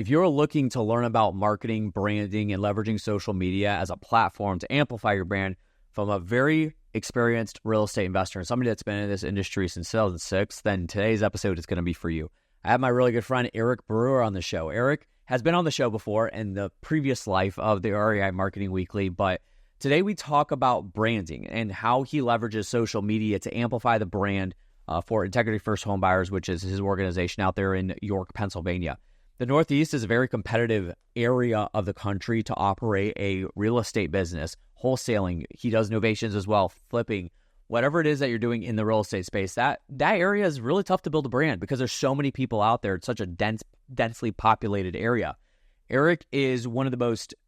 If you're looking to learn about marketing, branding, and leveraging social media as a platform to amplify your brand from a very experienced real estate investor and somebody that's been in this industry since 2006, then today's episode is going to be for you. I have my really good friend Eric Brewer on the show. Eric has been on the show before in the previous life of the REI Marketing Weekly, but today we talk about branding and how he leverages social media to amplify the brand for Integrity First Home Buyers, which is his organization out there in York, Pennsylvania. The Northeast is a very competitive area of the country to operate a real estate business, wholesaling. He does novations as well, flipping, whatever it is that you're doing in the real estate space. That area is really tough to build a brand because there's so many people out there. It's such a densely populated area. Eric is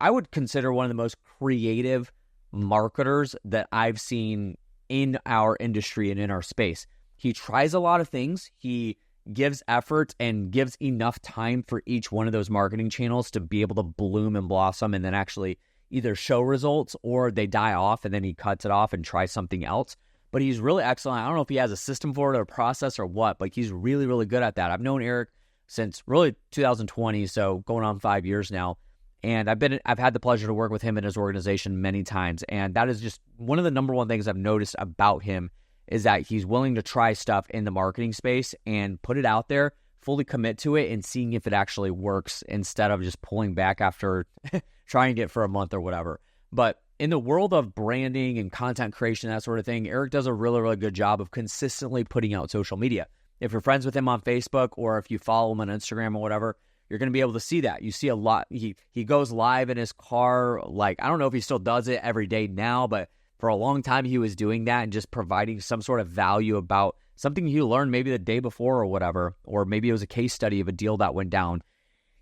I would consider one of the most creative marketers that I've seen in our industry and in our space. He tries a lot of things. He gives effort and gives enough time for each one of those marketing channels to be able to bloom and blossom and then actually either show results or they die off and then he cuts it off and tries something else. But he's really excellent. I don't know if he has a system for it or a process or what, but he's really, really good at that. I've known Eric since really 2020, so going on 5 years now. And I've had the pleasure to work with him and his organization many times. And that is just one of the number one things I've noticed about him is that he's willing to try stuff in the marketing space and put it out there, fully commit to it, and seeing if it actually works instead of just pulling back after trying it for a month or whatever. But in the world of branding and content creation, that sort of thing, Eric does a really, really good job of consistently putting out social media. If you're friends with him on Facebook or if you follow him on Instagram or whatever, you're going to be able to see that. You see a lot. He goes live in his car. Like, I don't know if he still does it every day now, but for a long time, he was doing that and just providing some sort of value about something he learned maybe the day before or whatever, or maybe it was a case study of a deal that went down.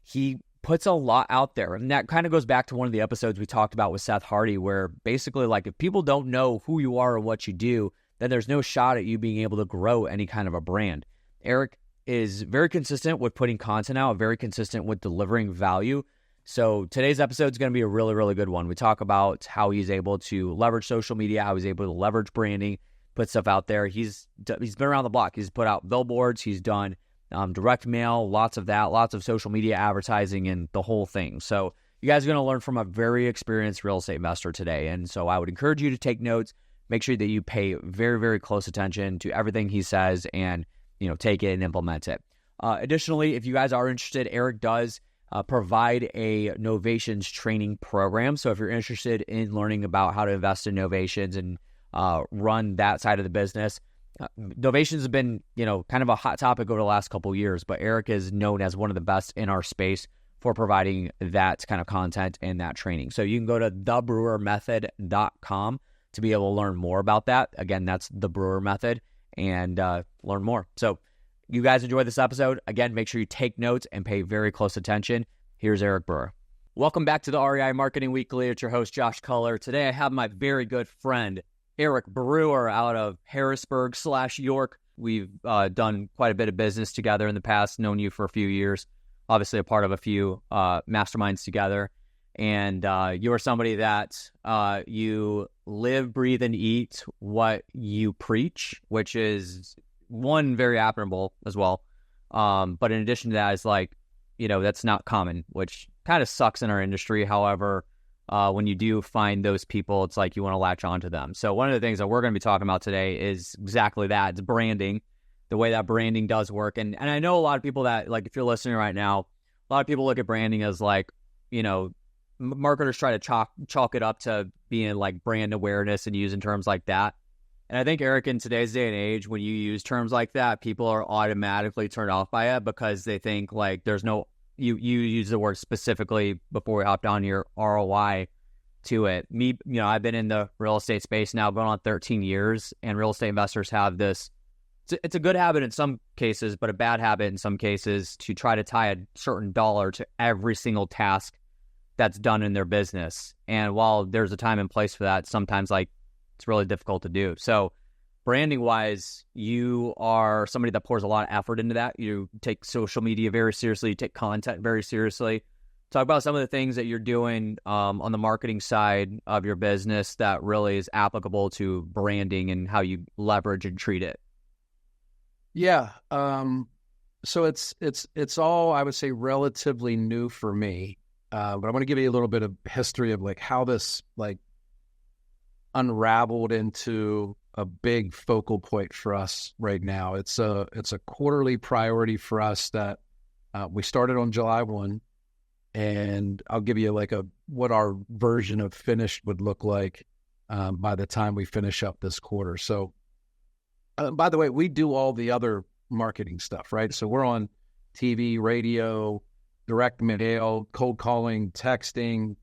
He puts a lot out there. And that kind of goes back to one of the episodes we talked about with Seth Hardy, where basically, like, if people don't know who you are or what you do, then there's no shot at you being able to grow any kind of a brand. Eric is very consistent with putting content out, very consistent with delivering value. So today's episode is going to be a really, really good one. We talk about how he's able to leverage social media, how he's able to leverage branding, put stuff out there. He's been around the block. He's put out billboards. He's done direct mail, lots of that, lots of social media advertising and the whole thing. So you guys are going to learn from a very experienced real estate investor today. And so I would encourage you to take notes. Make sure that you pay very, very close attention to everything he says and, take it and implement it. Additionally, if you guys are interested, Eric does provide a novations training program. So if you're interested in learning about how to invest in novations and run that side of the business, novations have been, kind of a hot topic over the last couple of years, but Eric is known as one of the best in our space for providing that kind of content and that training. So you can go to thebrewermethod.com to be able to learn more about that. Again, that's the Brewer Method and learn more. So you guys enjoy this episode. Again, make sure you take notes and pay very close attention. Here's Eric Brewer. Welcome back to the REI Marketing Weekly. It's your host, Josh Culler. Today, I have my very good friend, Eric Brewer, out of Harrisburg/York. We've done quite a bit of business together in the past, known you for a few years, obviously a part of a few masterminds together. And you're somebody that you live, breathe, and eat what you preach, which is one, very admirable as well. But in addition to that, it's like, that's not common, which kind of sucks in our industry. However, when you do find those people, it's like you want to latch onto them. So one of the things that we're going to be talking about today is exactly that. It's branding, the way that branding does work. And I know a lot of people that, like, if you're listening right now, a lot of people look at branding as like, marketers try to chalk it up to being like brand awareness and using terms like that. And I think, Eric, in today's day and age, when you use terms like that, people are automatically turned off by it because they think like there's no, you use the word specifically before we hopped on your ROI to it. Me, I've been in the real estate space now going on 13 years, and real estate investors have this, it's a good habit in some cases, but a bad habit in some cases to try to tie a certain dollar to every single task that's done in their business. And while there's a time and place for that, sometimes it's really difficult to do. So branding wise, you are somebody that pours a lot of effort into that. You take social media very seriously, you take content very seriously. Talk about some of the things that you're doing on the marketing side of your business that really is applicable to branding and how you leverage and treat it. Yeah. So it's all, I would say, relatively new for me. But I'm going to give you a little bit of history of like how this like unraveled into a big focal point for us right now. It's a quarterly priority for us that we started on July 1, and I'll give you like what our version of finished would look like by the time we finish up this quarter. So, by the way, we do all the other marketing stuff, right? So we're on TV, radio, direct mail, cold calling, texting,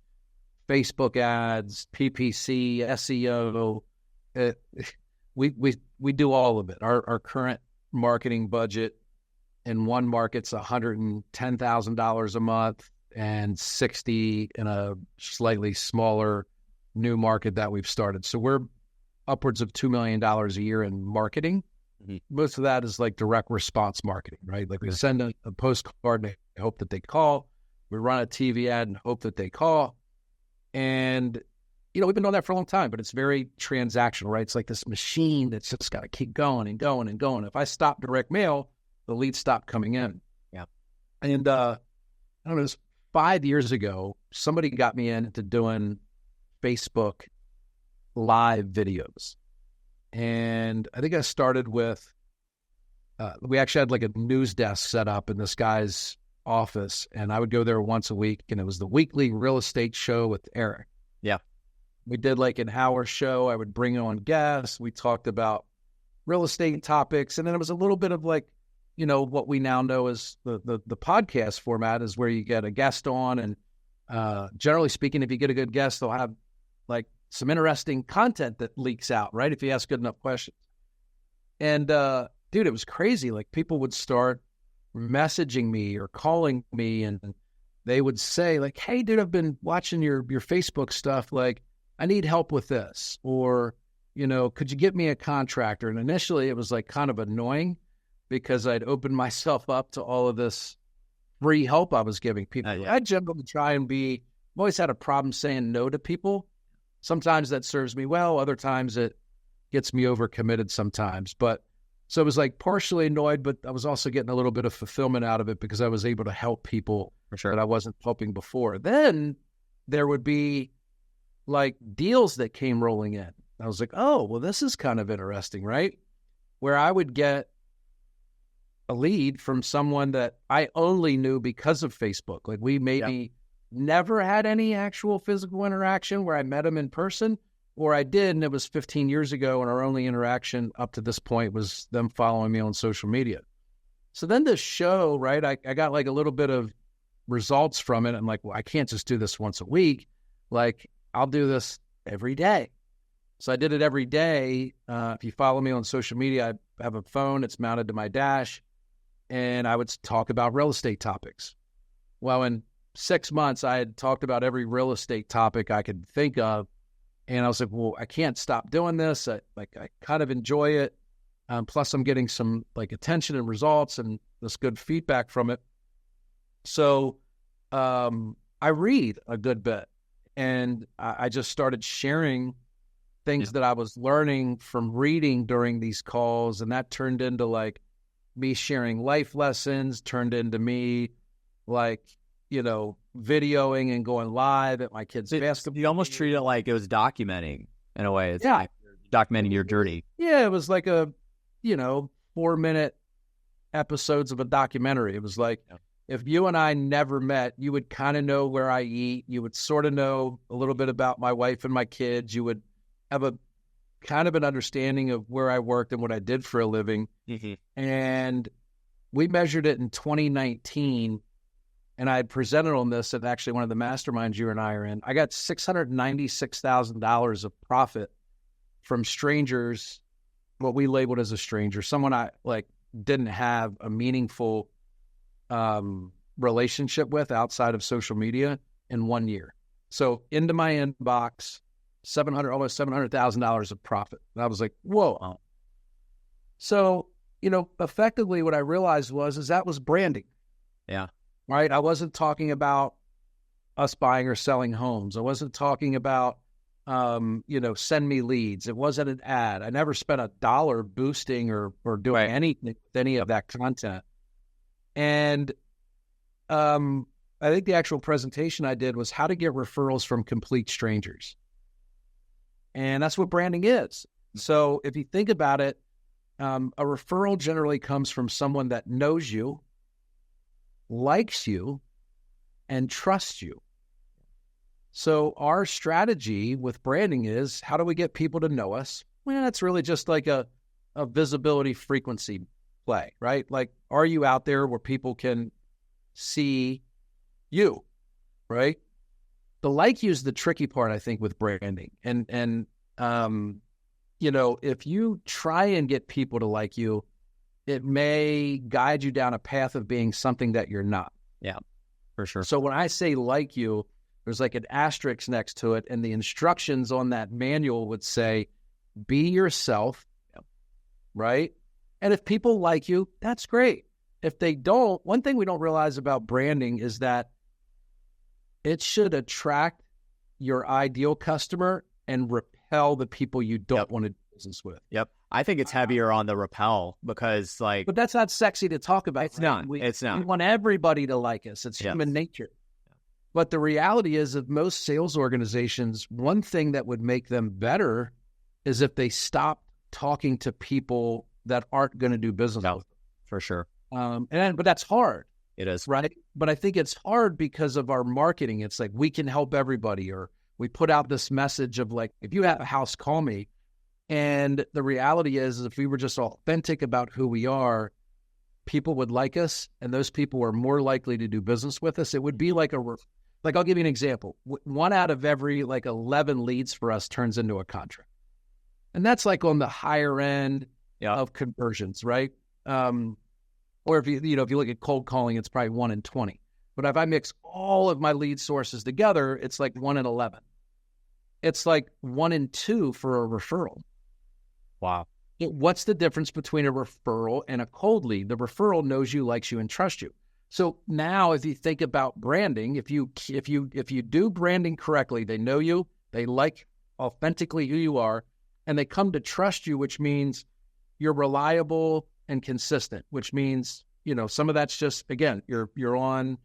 Facebook ads, PPC, SEO. We do all of it. Our current marketing budget in one market's $110,000 a month, and 60 in a slightly smaller new market that we've started. So we're upwards of $2 million a year in marketing. Mm-hmm. Most of that is like direct response marketing, right? Like we send a postcard and hope that they call. We run a TV ad and hope that they call. And, we've been doing that for a long time, but it's very transactional, right? It's like this machine that's just got to keep going and going and going. If I stop direct mail, the leads stop coming in. Yeah. And I don't know, it was 5 years ago, somebody got me into doing Facebook live videos. And I think I started with, we actually had like a news desk set up in this guy's office, and I would go there once a week, and it was the weekly real estate show with Eric. Yeah. We did like an hour show. I would bring on guests. We talked about real estate topics. And then it was a little bit of like, what we now know as the podcast format is where you get a guest on. And generally speaking, if you get a good guest, they'll have like some interesting content that leaks out, right? If you ask good enough questions. And dude, it was crazy. Like people would start messaging me or calling me, and they would say like, hey, dude, I've been watching your Facebook stuff. Like, I need help with this, or, could you get me a contractor? And initially it was like kind of annoying because I'd opened myself up to all of this free help I was giving people. Yeah. I generally try and I've always had a problem saying no to people. Sometimes that serves me well. Other times it gets me overcommitted sometimes. But so it was like partially annoyed, but I was also getting a little bit of fulfillment out of it because I was able to help people for sure that I wasn't helping before. Then there would be like deals that came rolling in. I was like, oh, well, this is kind of interesting, right? Where I would get a lead from someone that I only knew because of Facebook. Like we maybe never had any actual physical interaction where I met him in person, or I did, and it was 15 years ago, and our only interaction up to this point was them following me on social media. So then this show, right, I got like a little bit of results from it. I'm like, well, I can't just do this once a week. Like, I'll do this every day. So I did it every day. If you follow me on social media, I have a phone. It's mounted to my dash, and I would talk about real estate topics. Well, in 6 months, I had talked about every real estate topic I could think of. And I was like, well, I can't stop doing this. I kind of enjoy it. Plus I'm getting some like attention and results and this good feedback from it. So I read a good bit, and I just started sharing things that I was learning from reading during these calls. And that turned into like me sharing life lessons, turned into me like, videoing and going live at my kids' basketball. You almost treat it like it was documenting in a way. It's like documenting your journey. Yeah, it was like a, 4-minute episodes of a documentary. It was like, if you and I never met, you would kind of know where I eat. You would sort of know a little bit about my wife and my kids. You would have a kind of an understanding of where I worked and what I did for a living. Mm-hmm. And we measured it in 2019. And I had presented on this at actually one of the masterminds you and I are in. I got $696,000 of profit from strangers, what we labeled as a stranger, someone I like didn't have a meaningful relationship with outside of social media in 1 year. So into my inbox, almost $700,000 of profit. And I was like, whoa. So, effectively what I realized was that was branding. Yeah. Right? I wasn't talking about us buying or selling homes. I wasn't talking about, send me leads. It wasn't an ad. I never spent $1 boosting or doing anything with any of that content. And I think the actual presentation I did was how to get referrals from complete strangers. And that's what branding is. So if you think about it, a referral generally comes from someone that knows you, likes you, and trusts you. So our strategy with branding is, how do we get people to know us? Well, it's really just like a visibility frequency play, right? Like, are you out there where people can see you, right? The like you is the tricky part, I think, with branding. And if you try and get people to like you, it may guide you down a path of being something that you're not. Yeah, for sure. So when I say like you, there's like an asterisk next to it, and the instructions on that manual would say, be yourself, right? And if people like you, that's great. If they don't, one thing we don't realize about branding is that it should attract your ideal customer and repel the people you don't want to do business with. Yep. I think it's heavier on the repel because but that's not sexy to talk about. It's not. We not. We want everybody to like us. It's human nature. But the reality is that most sales organizations, one thing that would make them better is if they stop talking to people that aren't going to do business with them. For sure. But that's hard. It is. Right. But I think it's hard because of our marketing. It's like, we can help everybody, or we put out this message of like, if you have a house, call me. And the reality is if we were just authentic about who we are, people would like us, and those people were more likely to do business with us. It would be like I'll give you an example. 1 out of every 11 leads for us turns into a contract. And that's like on the higher end of conversions, right? Or if you look at cold calling, it's probably 1 in 20. But if I mix all of my lead sources together, it's like 1 in 11. It's like 1 in 2 for a referral. Wow. What's the difference between a referral and a cold lead? The referral knows you, likes you, and trusts you. So now, if you think about branding, if you do branding correctly, they know you, they like authentically who you are, and they come to trust you, which means you're reliable and consistent, which means, some of that's just, again, you're on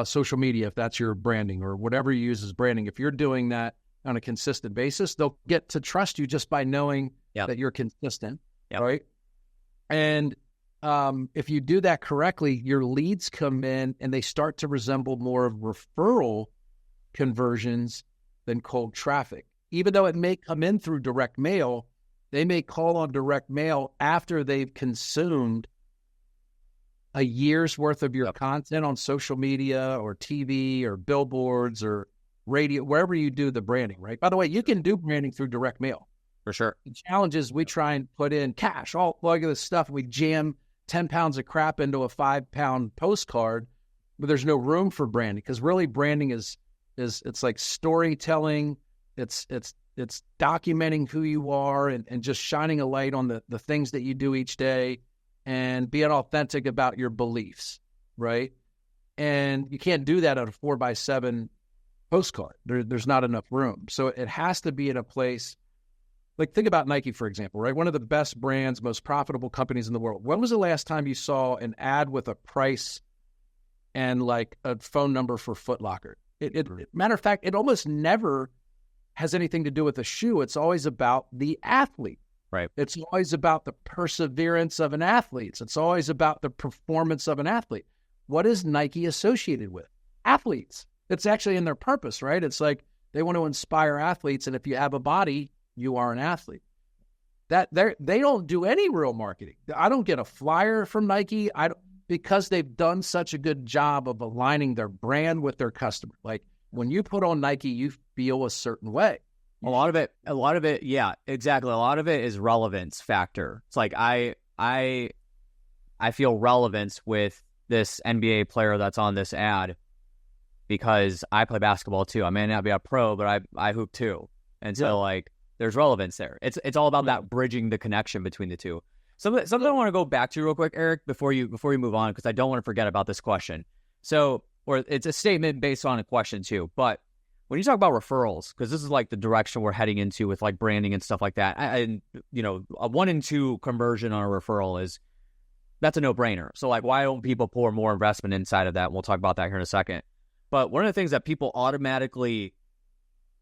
social media, if that's your branding, or whatever you use as branding. If you're doing that on a consistent basis, they'll get to trust you just by knowing that you're consistent, right? And if you do that correctly, your leads come in and they start to resemble more of referral conversions than cold traffic. Even though it may come in through direct mail, they may call on direct mail after they've consumed a year's worth of your content on social media or TV or billboards or radio, wherever you do the branding, right? By the way, you can do branding through direct mail. For sure. The challenge is we try and put in cash, all of this stuff. We jam 10 pounds of crap into a 5-pound postcard, but there's no room for branding, because really branding is it's like storytelling. It's documenting who you are and just shining a light on the things that you do each day and being authentic about your beliefs, right? And you can't do that on a 4x7 postcard. There's not enough room. So it has to be in a place, like think about Nike, for example, right? One of the best brands, most profitable companies in the world. When was the last time you saw an ad with a price and like a phone number for Foot Locker? Matter of fact, it almost never has anything to do with the shoe. It's always about the athlete. Right. It's always about the perseverance of an athlete. It's always about the performance of an athlete. What is Nike associated with? Athletes. It's actually in their purpose, right? It's like they want to inspire athletes, and if you have a body, you are an athlete. They don't do any real marketing. I don't get a flyer from Nike. Because they've done such a good job of aligning their brand with their customer. Like when you put on Nike, you feel a certain way. A lot of it, yeah, exactly. A lot of it is relevance factor. It's like I feel relevance with this NBA player that's on this ad because I play basketball too. I may not be a pro, but I hoop too. And so like there's relevance there. It's all about that bridging the connection between the two. Something I want to go back to real quick, Eric, before you move on, because I don't want to forget about this question. So, or it's a statement based on a question too. But when you talk about referrals, because this is like the direction we're heading into with like branding and stuff like that, and a 1 in 2 conversion on a referral is that's a no-brainer. So like, why don't people pour more investment inside of that? And we'll talk about that here in a second. But one of the things that people automatically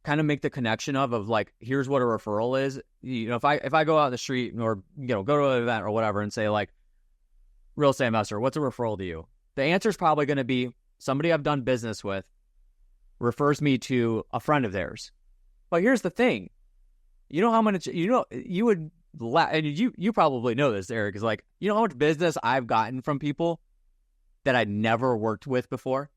kind of make the connection of like, here's what a referral is. You know, if I go out in the street or, you know, go to an event or whatever and say like, real estate investor, what's a referral to you? The answer is probably going to be somebody I've done business with refers me to a friend of theirs. But here's the thing. You know how much, you know, you would, and you probably know this, Eric, is like, you know how much business I've gotten from people that I'd never worked with before?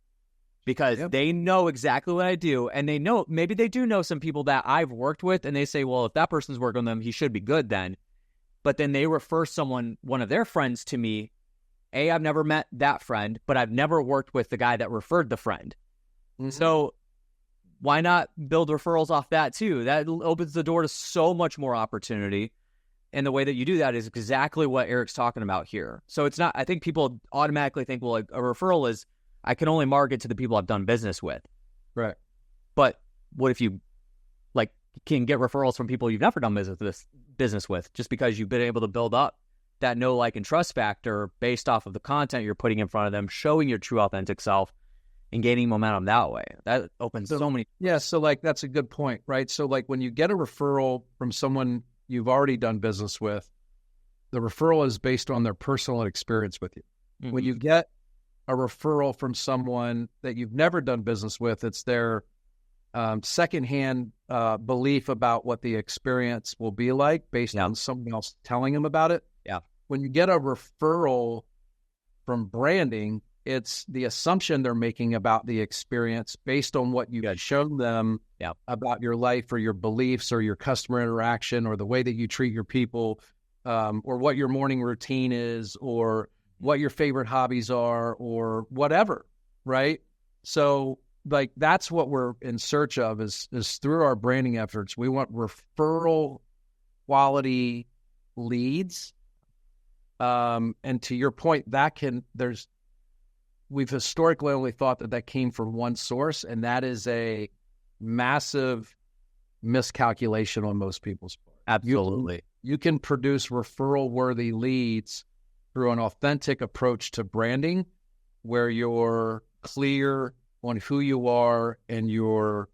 Because they know exactly what I do, and they know, maybe they do know some people that I've worked with, and they say, well, if that person's working on them, he should be good then. But then they refer one of their friends to me. I've never met that friend, but I've never worked with the guy that referred the friend. Mm-hmm. So why not build referrals off that too? That opens the door to so much more opportunity. And the way that you do that is exactly what Eric's talking about here. So it's not, I think people automatically think, well, like, a referral is, I can only market to the people I've done business with. Right. But what if you like can get referrals from people you've never done business with, just because you've been able to build up that know, like, and trust factor based off of the content you're putting in front of them, showing your true authentic self and gaining momentum that way. That opens so many. Yeah. So like, that's a good point, right? So like when you get a referral from someone you've already done business with, the referral is based on their personal experience with you. Mm-hmm. When you get a referral from someone that you've never done business with, it's their secondhand belief about what the experience will be like based on someone else telling them about it. Yeah. When you get a referral from branding, it's the assumption they're making about the experience based on what you've shown them about your life or your beliefs or your customer interaction or the way that you treat your people, or what your morning routine is, or what your favorite hobbies are, or whatever, right? So like, that's what we're in search of is through our branding efforts. We want referral quality leads. And to your point, we've historically only thought that came from one source, and that is a massive miscalculation on most people's part. Absolutely. You can produce referral-worthy leads through an authentic approach to branding where you're clear on who you are and your,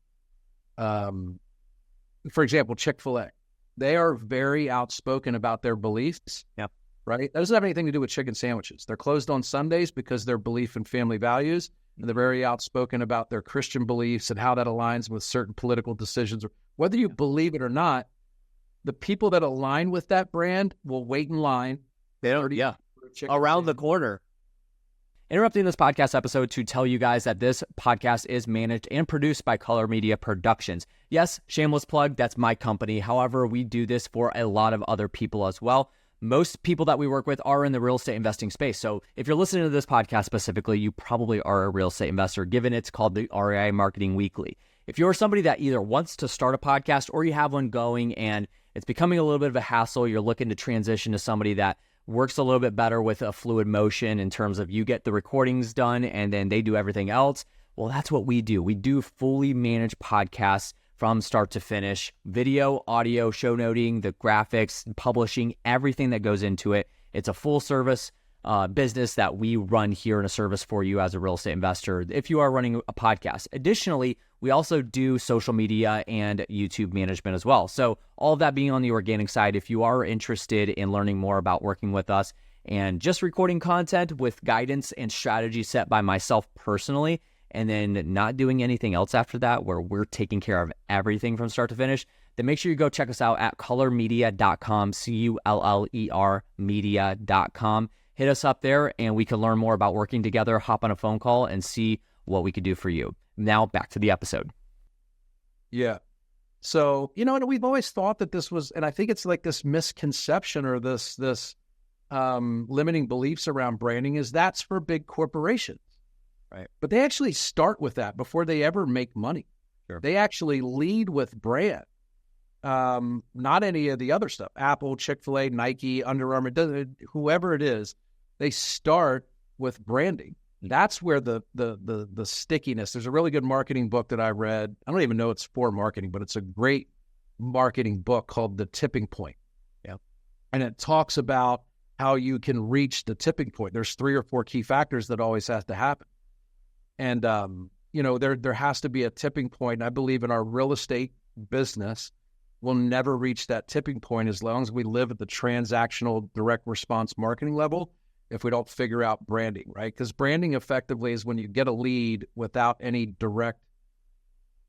for example, Chick-fil-A. They are very outspoken about their beliefs. Yep. Right? That doesn't have anything to do with chicken sandwiches. They're closed on Sundays because their belief in family values, and they're very outspoken about their Christian beliefs and how that aligns with certain political decisions. Whether you believe it or not, the people that align with that brand will wait in line. They don't, around the corner. Interrupting this podcast episode to tell you guys that this podcast is managed and produced by Color Media Productions. Yes, shameless plug, that's my company. However, we do this for a lot of other people as well. Most people that we work with are in the real estate investing space. So if you're listening to this podcast specifically, you probably are a real estate investor, given it's called the REI Marketing Weekly. If you're somebody that either wants to start a podcast or you have one going and it's becoming a little bit of a hassle, you're looking to transition to somebody that works a little bit better with a fluid motion in terms of you get the recordings done and then they do everything else, well, that's what we do. We do fully managed podcasts from start to finish, video, audio, show noting, the graphics, publishing, everything that goes into it. It's a full service business that we run here in a service for you as a real estate investor if you are running a podcast. Additionally, we also do social media and YouTube management as well. So all of that being on the organic side, if you are interested in learning more about working with us and just recording content with guidance and strategy set by myself personally, and then not doing anything else after that, where we're taking care of everything from start to finish, then make sure you go check us out at colormedia.com, CULLER media.com. Hit us up there and we can learn more about working together, hop on a phone call and see what we could do for you. Now back to the episode. Yeah. So, and we've always thought that this was, and I think it's like this misconception or this limiting beliefs around branding is that's for big corporations. Right. But they actually start with that before they ever make money. Sure. They actually lead with brand, not any of the other stuff. Apple, Chick-fil-A, Nike, Under Armour, whoever it is, they start with branding. That's where the stickiness. There's a really good marketing book that I read. I don't even know it's for marketing, but it's a great marketing book called The Tipping Point. Yeah. And it talks about how you can reach the tipping point. There's 3 or 4 key factors that always has to happen. And, there has to be a tipping point. And I believe in our real estate business, we'll never reach that tipping point as long as we live at the transactional direct response marketing level if we don't figure out branding, right? Because branding effectively is when you get a lead without any direct,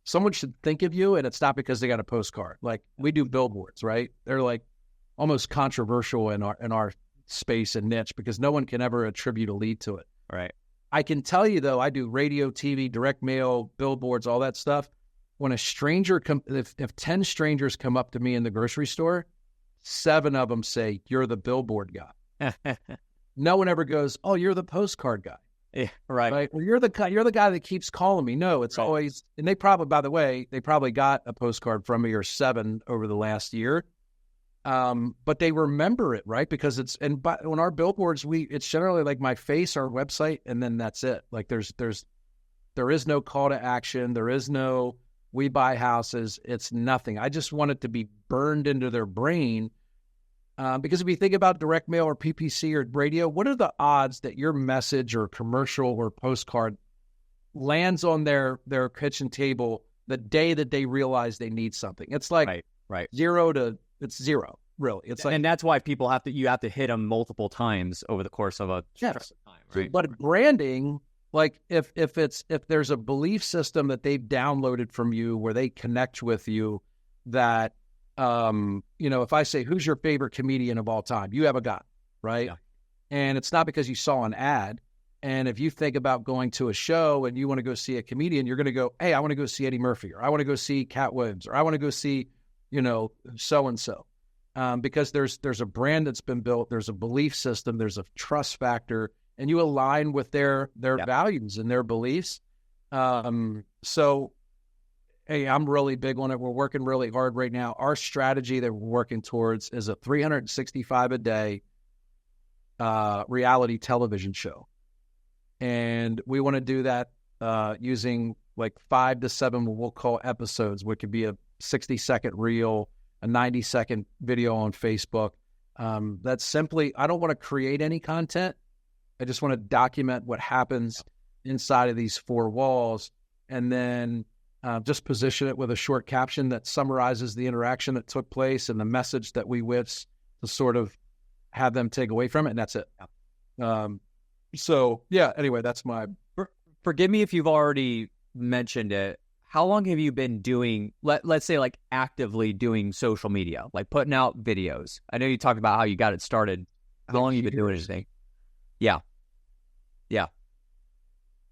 someone should think of you, and it's not because they got a postcard. Like we do billboards, right? They're like almost controversial in our space and niche because no one can ever attribute a lead to it. Right. I can tell you though, I do radio, TV, direct mail, billboards, all that stuff. When a stranger if 10 strangers come up to me in the grocery store, 7 of them say, "You're the billboard guy." No one ever goes, "Oh, you're the postcard guy." Yeah, right. Well, you're the guy that keeps calling me. No, it's always, and they probably, by the way, they probably got a postcard from me or 7 over the last year. But they remember it, right? Because on our billboards, it's generally like my face, our website, and then that's it. Like there is no call to action. There is no, we buy houses. It's nothing. I just want it to be burned into their brain. Because if you think about direct mail or PPC or radio, what are the odds that your message or commercial or postcard lands on their kitchen table the day that they realize they need something? It's like it's 0, really. It's like, and that's why you have to hit them multiple times over the course of a stretch of time, right? But branding, like if there's a belief system that they've downloaded from you where they connect with you, that if I say, "Who's your favorite comedian of all time?" You have a guy, right? Yeah. And it's not because you saw an ad. And if you think about going to a show and you want to go see a comedian, you're going to go, "Hey, I want to go see Eddie Murphy," or "I want to go see Cat Williams," or "I want to go see, so-and-so." Because there's a brand that's been built, there's a belief system, there's a trust factor, and you align with their values and their beliefs. So, hey, I'm really big on it. We're working really hard right now. Our strategy that we're working towards is a 365 a day reality television show. And we want to do that using like 5 to 7 what we'll call episodes, which could be a 60-second reel, a 90-second video on Facebook. That's simply, I don't want to create any content. I just want to document what happens inside of these 4 walls, and then just position it with a short caption that summarizes the interaction that took place and the message that we wish to sort of have them take away from it, and that's it. Anyway, that's my... Forgive me if you've already mentioned it. How long have you been doing, let's say, like actively doing social media, like putting out videos? I know you talked about how you got it started. How long have you been doing anything? Yeah.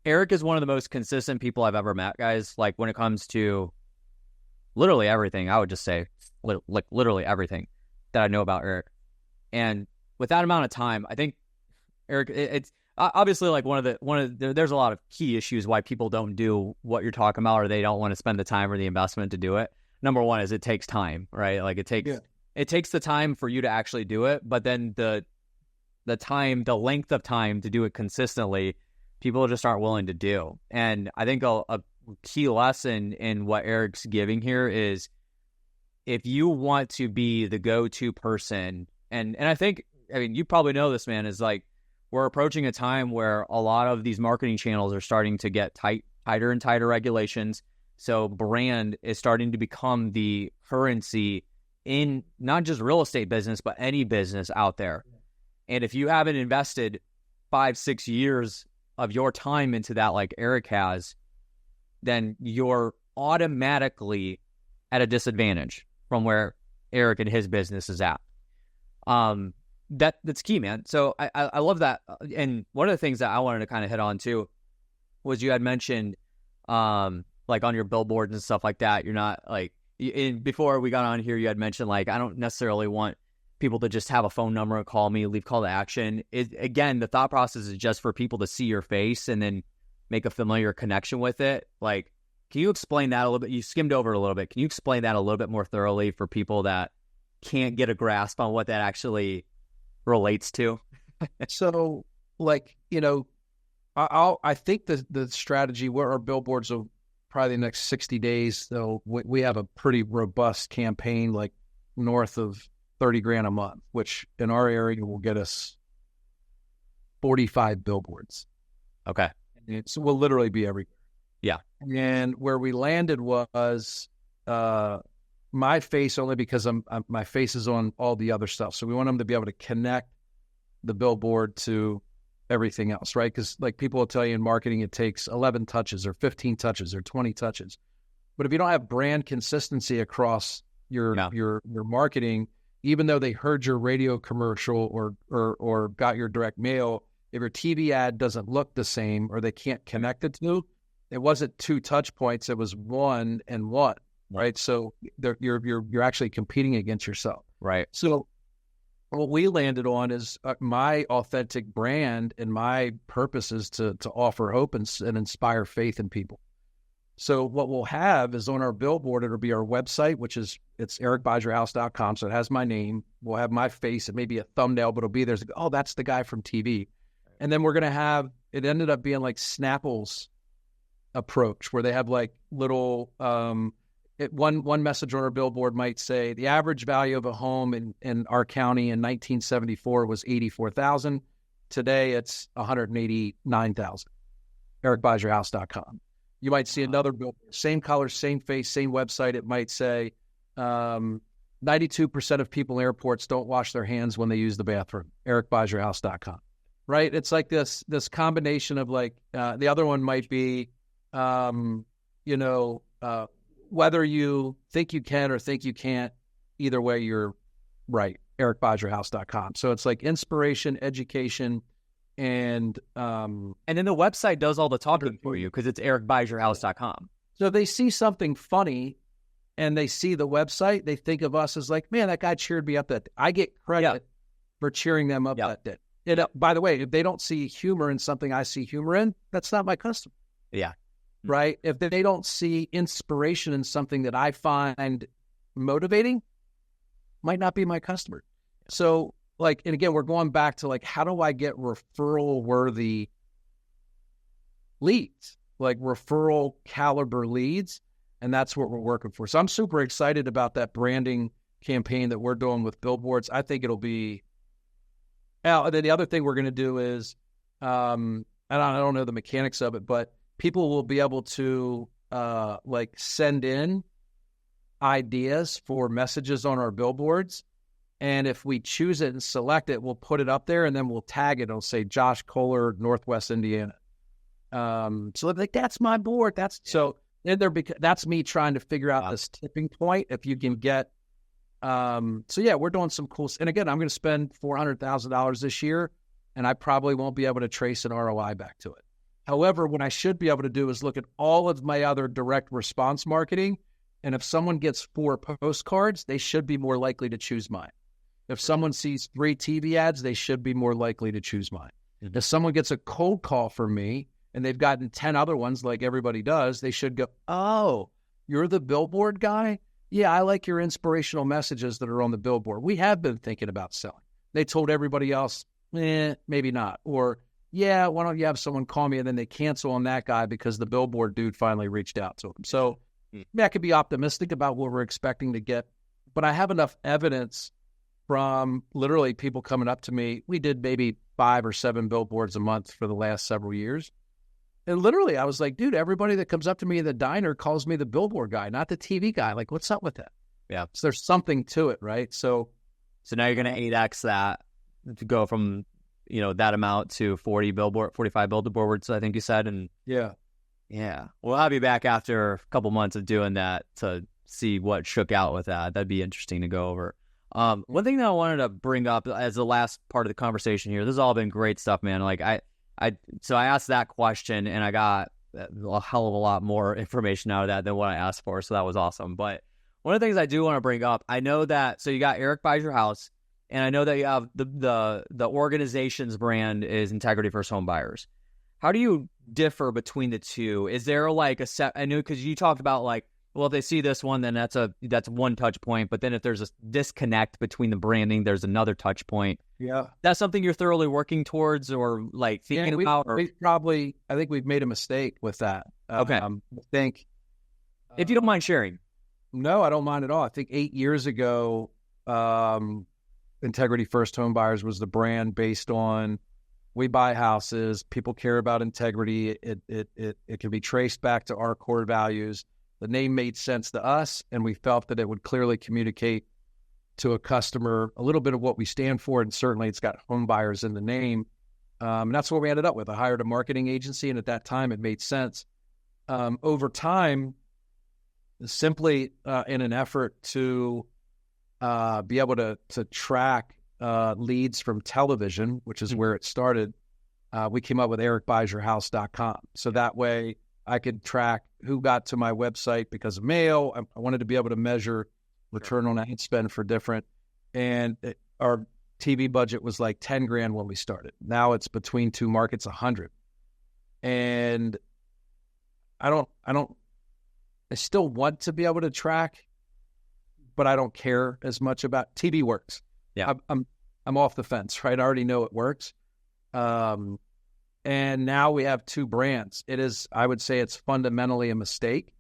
Eric is one of the most consistent people I've ever met, guys. Like when it comes to literally everything, I would just say like literally everything that I know about Eric. And with that amount of time, I think Eric, it's obviously like there's a lot of key issues why people don't do what you're talking about, or they don't want to spend the time or the investment to do it. Number one is it takes time, right? Like it takes the time for you to actually do it, but then the length of time to do it consistently, people just aren't willing to do. And I think a key lesson in what Eric's giving here is if you want to be the go-to person, and I mean, you probably know this, man, is like we're approaching a time where a lot of these marketing channels are starting to get tighter and tighter regulations. So brand is starting to become the currency in not just real estate business, but any business out there. And if you haven't invested 5-6 years of your time into that like Eric has, then you're automatically at a disadvantage from where Eric and his business is at. That's key, man. So I love that. And one of the things that I wanted to kind of hit on too was you had mentioned like on your billboards and stuff like that, you're not like, before we got on here, you had mentioned like, I don't necessarily want people to just have a phone number and call me, leave call to action. Again, the thought process is just for people to see your face and then make a familiar connection with it. Like, can you explain that a little bit? You skimmed over it a little bit. Can you explain that a little bit more thoroughly for people that can't get a grasp on what that actually relates to? So, like, I think the strategy where our billboards will probably the next 60 days, though, we have a pretty robust campaign, like north of $30,000 a month, which in our area will get us 45 billboards. Okay. So we'll literally be everywhere. Yeah. And where we landed was my face, only because my face is on all the other stuff. So we want them to be able to connect the billboard to everything else, right? Because like people will tell you in marketing, it takes 11 touches or 15 touches or 20 touches. But if you don't have brand consistency across your marketing, even though they heard your radio commercial or got your direct mail, if your TV ad doesn't look the same or they can't connect it to, it wasn't 2 touch points, it was 1 and 1, right? So you're actually competing against yourself. Right. So what we landed on is my authentic brand, and my purpose is to offer hope and inspire faith in people. So what we'll have is on our billboard, it'll be our website, it's ericbuysyourhouse.com. So it has my name. We'll have my face. It may be a thumbnail, but it'll be there's, oh, that's the guy from TV. And then we're going to have, it ended up being like Snapple's approach, where they have like little, one message on our billboard might say the average value of a home in our county in 1974 was $84,000. Today it's $189,000. ericbuysyourhouse.com. You might see another billboard, same color, same face, same website. It might say 92% of people in airports don't wash their hands when they use the bathroom. ericbuysyourhouse.com. Right? It's like this combination of like the other one might be, whether you think you can or think you can't, either way you're right. ericbuysyourhouse.com. So it's like inspiration, education, and then the website does all the talking for you because it's ericbuysyourhouse.com. So they see something funny and they see the website, they think of us as like, man, that guy cheered me up that day. I get credit for cheering them up that day. By the way, if they don't see humor in something I see humor in, that's not my customer. Yeah. Right? If they don't see inspiration in something that I find motivating, might not be my customer. So like, and again, we're going back to like, how do I get referral worthy leads, like referral caliber leads? And that's what we're working for. So I'm super excited about that branding campaign that we're doing with billboards. I think it'll be, and then the other thing we're going to do is, I don't know the mechanics of it, but people will be able to like send in ideas for messages on our billboards. And if we choose it and select it, we'll put it up there and then we'll tag it. It'll say Josh Kohler, Northwest Indiana. So they're like, that's my board. So that's me trying to figure out this tipping point. If you can get, we're doing some cool. And again, I'm going to spend $400,000 this year, and I probably won't be able to trace an ROI back to it. However, what I should be able to do is look at all of my other direct response marketing. And if someone gets 4 postcards, they should be more likely to choose mine. If someone sees 3 TV ads, they should be more likely to choose mine. Mm-hmm. If someone gets a cold call from me and they've gotten 10 other ones like everybody does, they should go, oh, you're the billboard guy? Yeah, I like your inspirational messages that are on the billboard. We have been thinking about selling. They told everybody else, maybe not. Or, yeah, why don't you have someone call me? And then they cancel on that guy because the billboard dude finally reached out to them. So I could be optimistic about what we're expecting to get, but I have enough evidence from literally people coming up to me. We did maybe 5 or 7 billboards a month for the last several years. And literally I was like, dude, everybody that comes up to me in the diner calls me the billboard guy, not the TV guy. Like, what's up with that? Yeah. So there's something to it, right? So now you're going to 8X that to go from, that amount to 45 billboards, I think you said. And yeah, we'll have you back after a couple months of doing that to see what shook out with that. That'd be interesting to go over. One thing that I wanted to bring up as the last part of the conversation here, this has all been great stuff, man. Like so I asked that question and I got a hell of a lot more information out of that than what I asked for. So that was awesome. But one of the things I do want to bring up, I know that, so you got Eric Buys Your House, and I know that you have the organization's brand is Integrity First Home Buyers. How do you differ between the two? Is there like a set? I know because you talked about like, well, if they see this one, then that's one touch point. But then if there's a disconnect between the branding, there's another touch point. Yeah. That's something you're thoroughly working towards or like thinking about? Or... I think we've made a mistake with that. Okay. I think. If you don't mind sharing. No, I don't mind at all. I think 8 years ago, Integrity First Home Buyers was the brand based on, we buy houses, people care about integrity. It can be traced back to our core values. The name made sense to us, and we felt that it would clearly communicate to a customer a little bit of what we stand for, and certainly it's got home buyers in the name. And that's what we ended up with. I hired a marketing agency, and at that time it made sense. Over time, simply in an effort to be able to track leads from television, which is where it started, we came up with ericbuysyourhouse.com. So that way I could track who got to my website because of mail. I wanted to be able to measure return on ad spend for different. And our TV budget was like 10 grand when we started. Now it's between two markets, 100. And I still want to be able to track, but I don't care as much about TV works. Yeah. I'm off the fence, right? I already know it works. And now we have two brands. I would say it's fundamentally a mistake.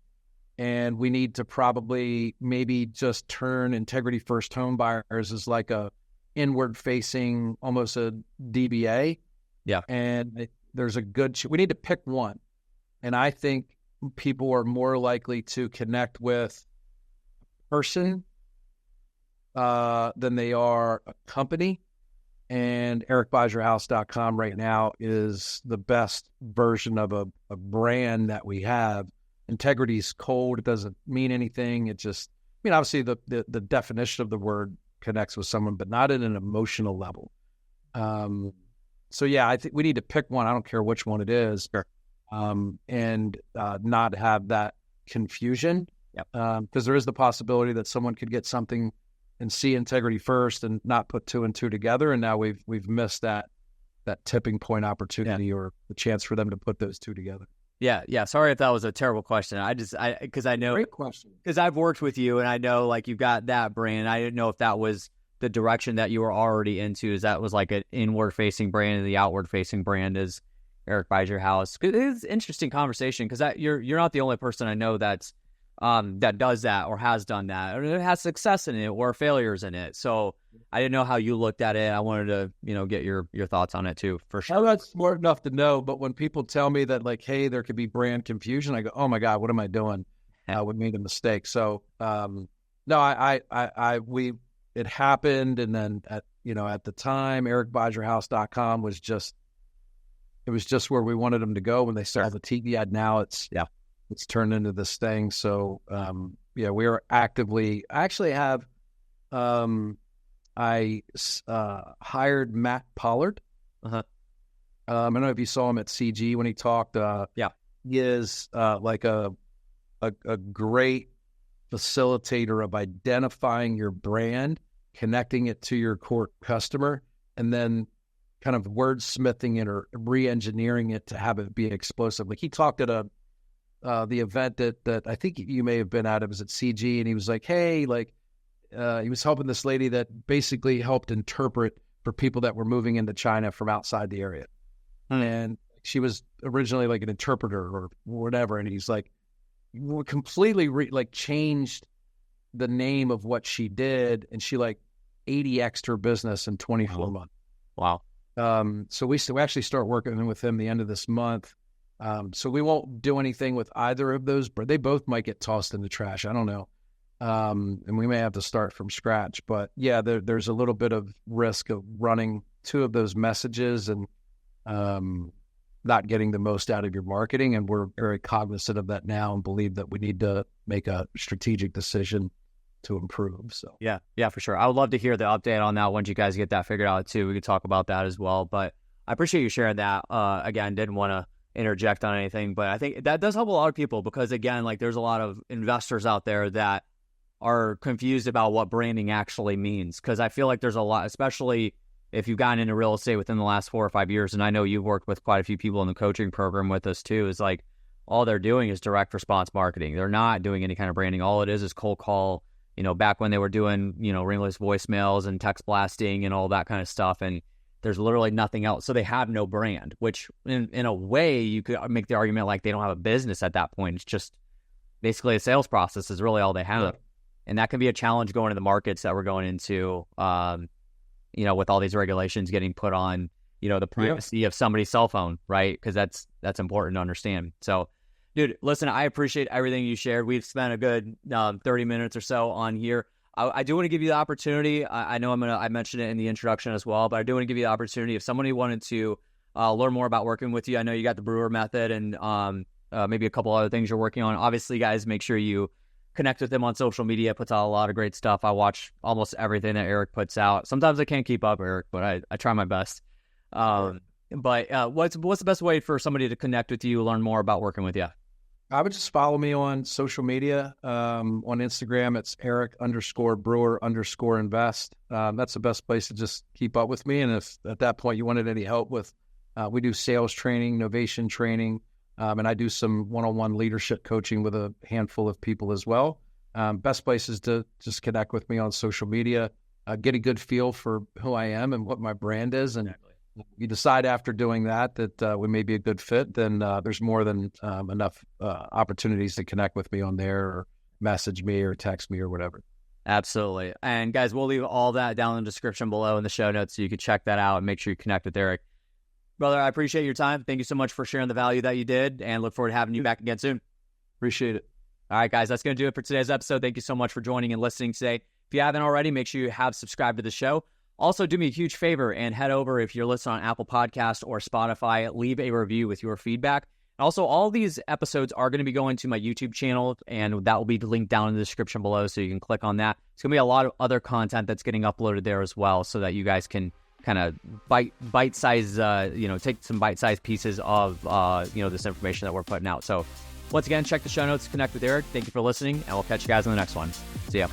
And we need to probably maybe just turn Integrity First Home Buyers as like a inward facing, almost a DBA. Yeah. And there's a good, we need to pick one. And I think people are more likely to connect with a person than they are a company. And ericbuysyourhouse.com right now is the best version of a brand that we have. Integrity's cold. It doesn't mean anything. It just, obviously the definition of the word connects with someone, but not at an emotional level. So yeah, I think we need to pick one. I don't care which one it is. Sure. And not have that confusion. Yep. Because there is the possibility that someone could get something and see Integrity First and not put two and two together. And now we've missed that tipping point opportunity or the chance for them to put those two together. Yeah. Sorry if that was a terrible question. Because I know, great question. Because I've worked with you and I know like you've got that brand. I didn't know if that was the direction that you were already into. Is that was like an inward facing brand and the outward facing brand is Eric Buys Your House. It's an interesting conversation because you're not the only person I know that's that does that or has done that or it has success in it or failures in it. So I didn't know how you looked at it. I wanted to, get your thoughts on it too, for sure. I'm not smart enough to know, but when people tell me that like, hey, there could be brand confusion, I go, oh my God, what am I doing? We made a mistake. So, no, it happened. And then at the time, ericbuysyourhouse.com was just where we wanted them to go when they saw the TV ad. Now it's turned into this thing. So, we are actively, I actually have, I hired Matt Pollard. I don't know if you saw him at CG when he talked. He is like a great facilitator of identifying your brand, connecting it to your core customer, and then kind of wordsmithing it or re-engineering it to have it be explosive. Like he talked at the event that I think you may have been at. It was at CG, and he was like, hey, like, he was helping this lady that basically helped interpret for people that were moving into China from outside the area. And she was originally like an interpreter or whatever. And he's like, completely changed the name of what she did. And she like 80x'd her business in 24 months. Wow. So we actually start working with him the end of this month. So we won't do anything with either of those, but they both might get tossed in the trash. I don't know. And we may have to start from scratch, but yeah, there's a little bit of risk of running two of those messages and not getting the most out of your marketing. And we're very cognizant of that now and believe that we need to make a strategic decision to improve. So yeah, for sure. I would love to hear the update on that once you guys get that figured out too. We could talk about that as well, but I appreciate you sharing that. Again, didn't want to interject on anything, but I think that does help a lot of people because again, like there's a lot of investors out there that are confused about what branding actually means. Cause I feel like there's a lot, especially if you've gotten into real estate within the last 4 or 5 years. And I know you've worked with quite a few people in the coaching program with us too, is like all they're doing is direct response marketing. They're not doing any kind of branding. All it is cold call, back when they were doing, ringless voicemails and text blasting and all that kind of stuff. And there's literally nothing else. So they have no brand, which in a way you could make the argument like they don't have a business at that point. It's just basically a sales process is really all they have. And that can be a challenge going to the markets that we're going into, with all these regulations getting put on, the privacy of somebody's cell phone, right? Because that's important to understand. So, dude, listen, I appreciate everything you shared. We've spent a good 30 minutes or so on here. I do want to give you the opportunity. I know I mentioned it in the introduction as well, but I do want to give you the opportunity if somebody wanted to learn more about working with you. I know you got the Brewer method and maybe a couple other things you're working on. Obviously, guys, make sure you connect with him on social media. Puts out a lot of great stuff. I watch almost everything that Eric puts out. Sometimes I can't keep up, Eric, but I try my best. But what's the best way for somebody to connect with you, learn more about working with you? I would just follow me on social media. On Instagram, it's Eric_Brewer_invest. That's the best place to just keep up with me. And if at that point you wanted any help with, we do sales training, innovation training, and I do some one-on-one leadership coaching with a handful of people as well. Best place is to just connect with me on social media, get a good feel for who I am and what my brand is. And you decide after doing that we may be a good fit, then there's more than enough opportunities to connect with me on there or message me or text me or whatever. Absolutely. And guys, we'll leave all that down in the description below in the show notes so you can check that out and make sure you connect with Eric. Brother, I appreciate your time. Thank you so much for sharing the value that you did and look forward to having you back again soon. Appreciate it. All right, guys, that's going to do it for today's episode. Thank you so much for joining and listening today. If you haven't already, make sure you have subscribed to the show. Also, do me a huge favor and head over, if you're listening on Apple Podcasts or Spotify, leave a review with your feedback. Also, all these episodes are going to be going to my YouTube channel, and that will be linked down in the description below, so you can click on that. It's going to be a lot of other content that's getting uploaded there as well, so that you guys can kind of bite-size, take some bite-sized pieces of, this information that we're putting out. So, once again, check the show notes, connect with Eric. Thank you for listening, and we'll catch you guys on the next one. See ya.